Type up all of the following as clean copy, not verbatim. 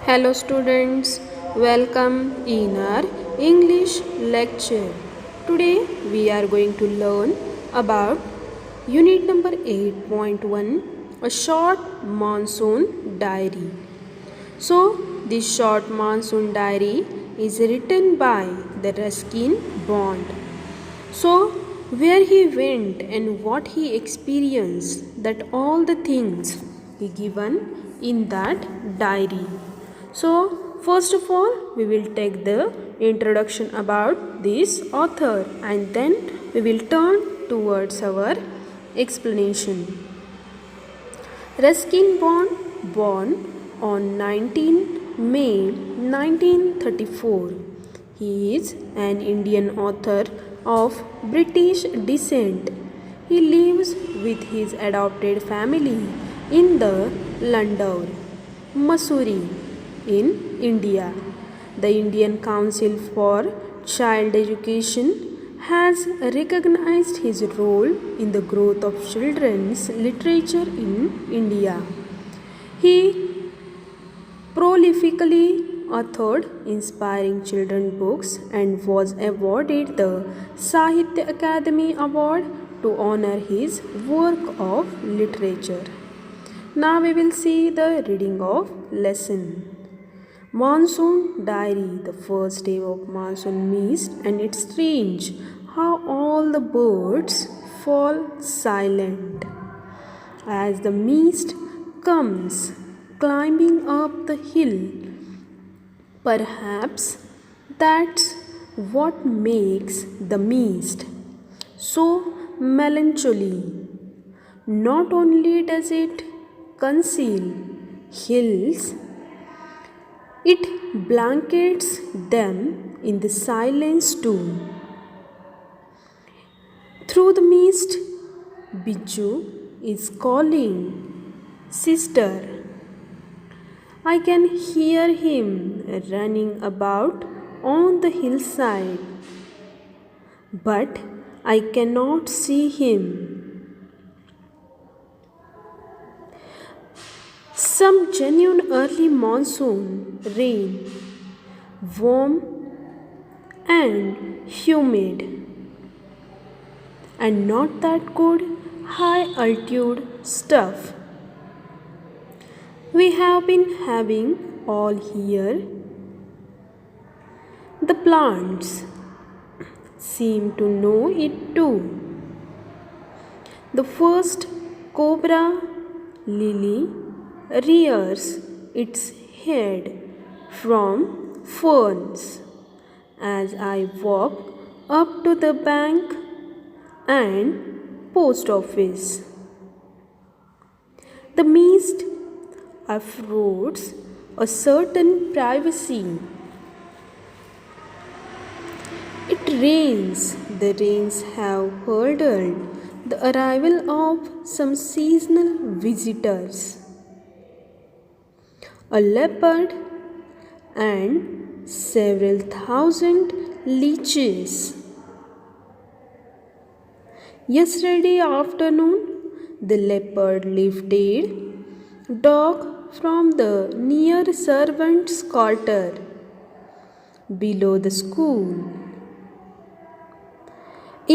Hello students, welcome in our English lecture. Today we are going to learn about unit number 8.1, a short monsoon diary. So this short monsoon diary is written by the Ruskin Bond. So where he went and what he experienced, that all the things he given in that diary. So first of all we will take the introduction about this author and then we will turn towards our explanation. Ruskin Bond, born on 19 May 1934. He is an Indian author of British descent. He lives with his adopted family in the Landour, Mussoorie, in India. The Indian Council for Child Education has recognized his role in the growth of children's literature in India. He prolifically authored inspiring children's books and was awarded the Sahitya Akademi Award to honor his work of literature. Now we will see the reading of lesson. Monsoon Diary. The first day of monsoon mist, and it's strange how all the birds fall silent as the mist comes climbing up the hill. Perhaps that's what makes the mist so melancholy. Not only does it conceal hills, it blankets them in the silence too. Through the mist, Biju is calling, "Sister." I can hear him running about on the hillside, but I cannot see him. Some genuine early monsoon rain, warm and humid, and not that good high altitude stuff we have been having all year. The plants seem to know it too. The first cobra lily rears its head from ferns as I walk up to the bank and post office. The mist affords a certain privacy. It rains. The rains have heralded the arrival of some seasonal visitors. A leopard and several thousand leeches. Yesterday afternoon, the leopard lifted dog from the near servants' quarter below the school.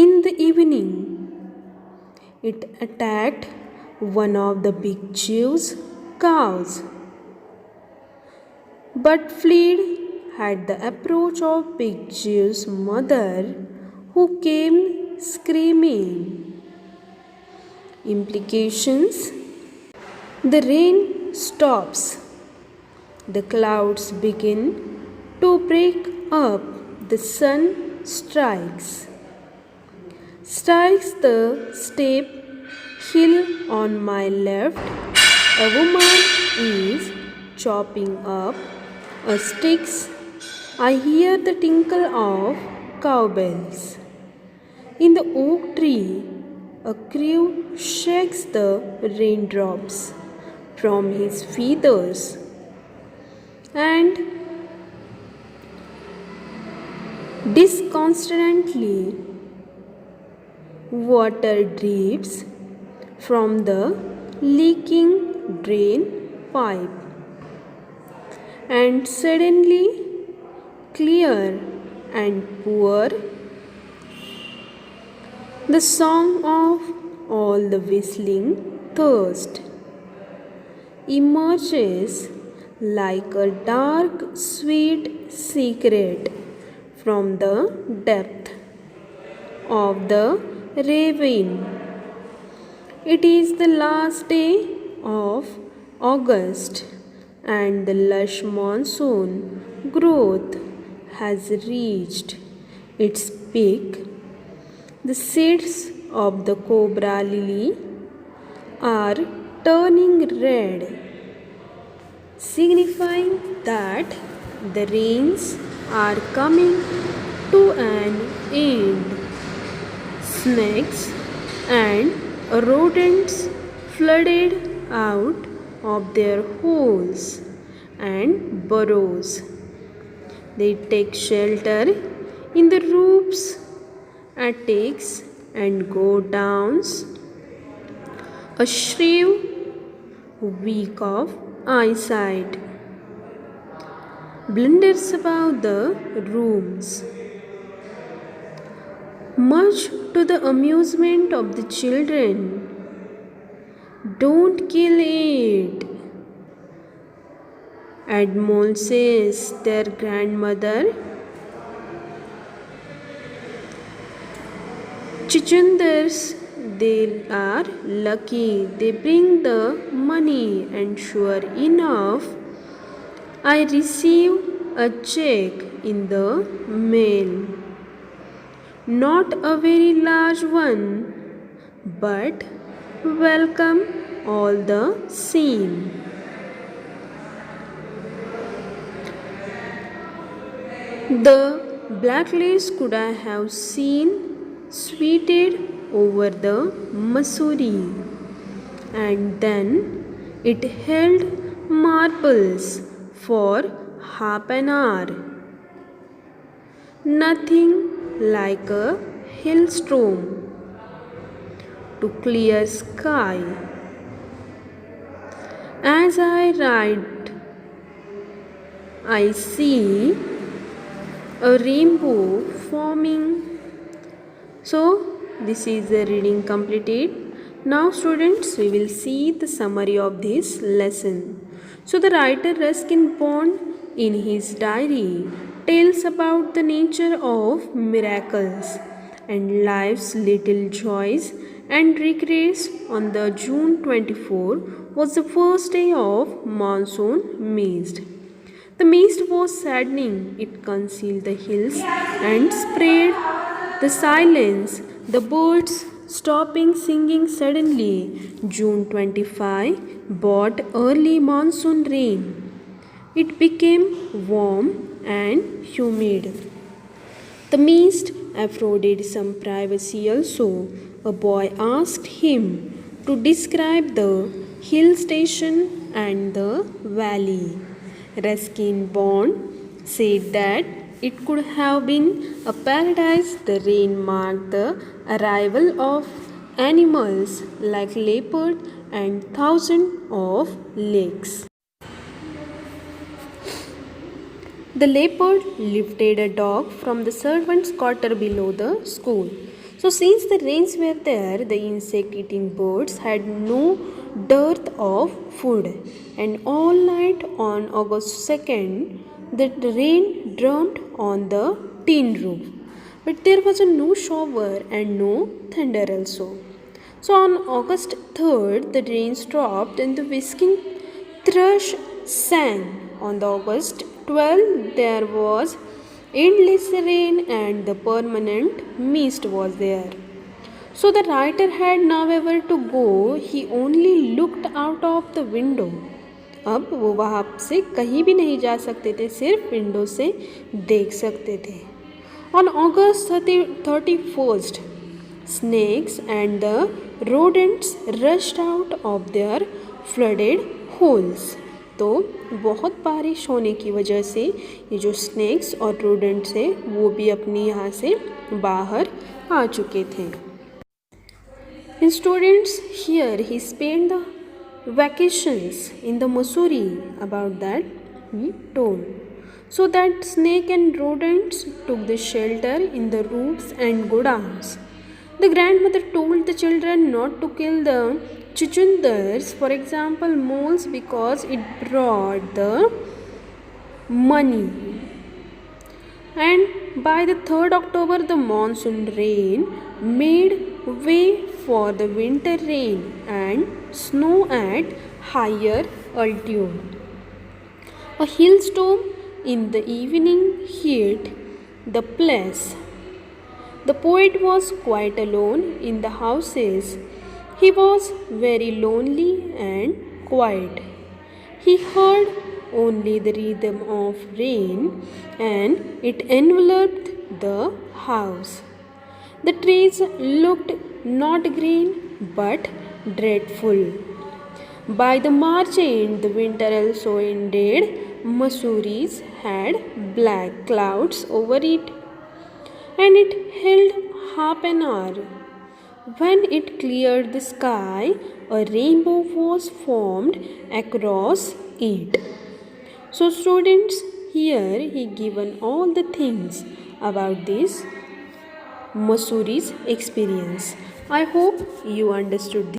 In the evening, it attacked one of the big Jew's cows, but fled at the approach of Big Jew's mother, who came screaming. Implications: the rain stops, the clouds begin to break up, the sun strikes the steep hill on my left. A woman is chopping up sticks. I hear the tinkle of cowbells. In the oak tree, a crow shakes the raindrops from his feathers, and disconsolately water drips from the leaking drain pipe. and suddenly clear and pure, the song of all the whistling thirst emerges like a dark, sweet secret from the depth of the ravine. It is the last day of August, and the lush monsoon growth has reached its peak. The seeds of the cobra lily are turning red, signifying that the rains are coming to an end. Snakes and rodents flooded out of their holes and burrows. They take shelter in the roofs, attics, and go downs. A shrew weak of eyesight blunders about the rooms, much to the amusement of the children. Don't kill it, admonishes their grandmother. Chichunders, they are lucky. They bring the money, and sure enough, I receive a check in the mail. Not a very large one, but welcome all the same. The blacklist could I have seen sweated over the Missouri, and then it held marbles for half an hour. Nothing like a hailstorm to clear sky. As I write, I see a rainbow forming. So this is the reading completed. Now students, we will see the summary of this lesson. So the writer Ruskin Bond in his diary tells about the nature of miracles and life's little joys and regrets. On the June 24 was the first day of monsoon mist. The mist was saddening. It concealed the hills and spread the silence. The birds stopping singing suddenly. June 25 brought early monsoon rain. It became warm and humid. The mist afforded some privacy also. A boy asked him to describe the hill station and the valley. Ruskin Bond said that it could have been a paradise. The rain marked the arrival of animals like leopard and thousands of lakes. The leopard lifted a dog from the servant's quarter below the school. So, since the rains were there, the insect eating birds had no dearth of food, and all night on August 2nd, the rain drowned on the tin roof. But there was no shower and no thunder also. So, on August 3rd, the rain stopped and the whisking thrush sang. On the August 12th, there was endless rain and the permanent mist was there. So the writer had nowhere to go. He only looked out of the window. अब वो वहाँ से कहीं भी नहीं जा सकते थे, सिर्फ विंडो से देख सकते थे. On August 31st, snakes and the rodents rushed out of their flooded holes. तो बहुत बारिश होने की वजह से ये जो स्नेक्स और रोडेंट्स हैं वो भी अपनी यहाँ से बाहर आ चुके थे. And students, here he spent the vacations in the Missouri. About that, he told. So that snake and rodents took the shelter in the roofs and godowns. The grandmother told the children not to kill the chuchundars, for example, moles, because it brought the money. And by the 3rd October, the monsoon rain made way for the winter rain and snow at higher altitude. A hailstorm in the evening hit the place. The poet was quite alone in the houses. He was very lonely and quiet. He heard only the rhythm of rain, and it enveloped the house. The trees looked not green but dreadful. By the March end, the winter also ended. Mussoories had black clouds over it, and it held half an hour. When it cleared the sky, a rainbow was formed across it. So, students, here he given all the things about this Mussoories experience. I hope you understood this.